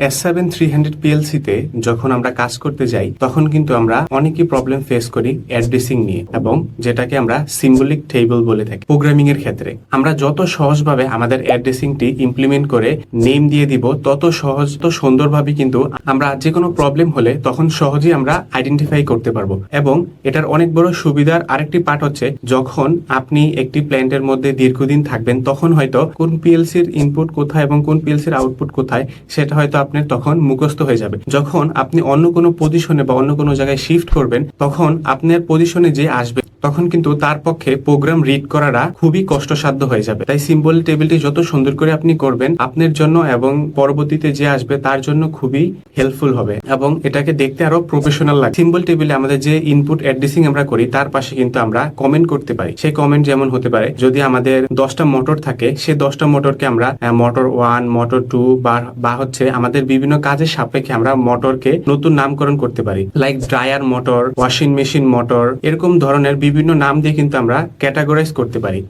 S7300 PLC-তে যখন আমরা কাজ করতে যাই তখন কিন্তু আমরা অনেকই প্রবলেম ফেস করি অ্যাড্রেসিং নিয়ে, এবং যেটাকে আমরা সিম্বলিক টেবল বলে থাকি। প্রোগ্রামিং এর ক্ষেত্রে আমরা যত সহজভাবে আমাদের অ্যাড্রেসিংটি ইমপ্লিমেন্ট করে নেম দিয়ে দিব, তত সহজ তো সুন্দরভাবে কিন্তু আমরা যে কোনো প্রবলেম হলে তখন সহজেই আমরা আইডেন্টিফাই করতে পারবো। এবং এটার অনেক বড় সুবিধার আরেকটি পার্ট হচ্ছে, যখন আপনি একটি প্ল্যান্টের মধ্যে দীর্ঘদিন থাকবেন তখন হয়তো কোন পিএলসির ইনপুট কোথায় এবং কোন পিএলসির আউটপুট কোথায় সেটা হয়তো আপনার তখন মুখস্থ হয়ে যাবে। যখন আপনি অন্য কোনো পজিশনে বা অন্য কোনো জায়গায় শিফট করবেন তখন আপনার পজিশনে যে আসবে তখন কিন্তু তার পক্ষে প্রোগ্রাম রিড করাটা খুবই কষ্টসাধ্য হয়ে যাবে। তাই সিম্বল টেবিলটি যত সুন্দর করে আপনি করবেন আপনার জন্য এবং পরবর্তীতে যে আসবে তার জন্য খুবই হেল্পফুল হবে, এবং এটাকে দেখতে আরো প্রফেশনাল লাগে। সিম্বল টেবিলে আমাদের যে ইনপুট অ্যাড্রেসিং আমরা করি তার পাশে কিন্তু আমরা কমেন্ট করতে পারি। সেই কমেন্ট যেমন হতে পারে, যদি আমাদের 10টা মোটর থাকে সেই 10টা মোটরকে আমরা মোটর 1, মোটর 2 বা হচ্ছে আমাদের বিভিন্ন কাজের সাপেক্ষে আমরা মোটরকে নতুন নামকরণ করতে পারি। Like dryer motor, washing machine motor, এরকম ধরনের বিভিন্ন নাম দিয়ে কিন্তু আমরা ক্যাটাগরাইজ করতে পারি।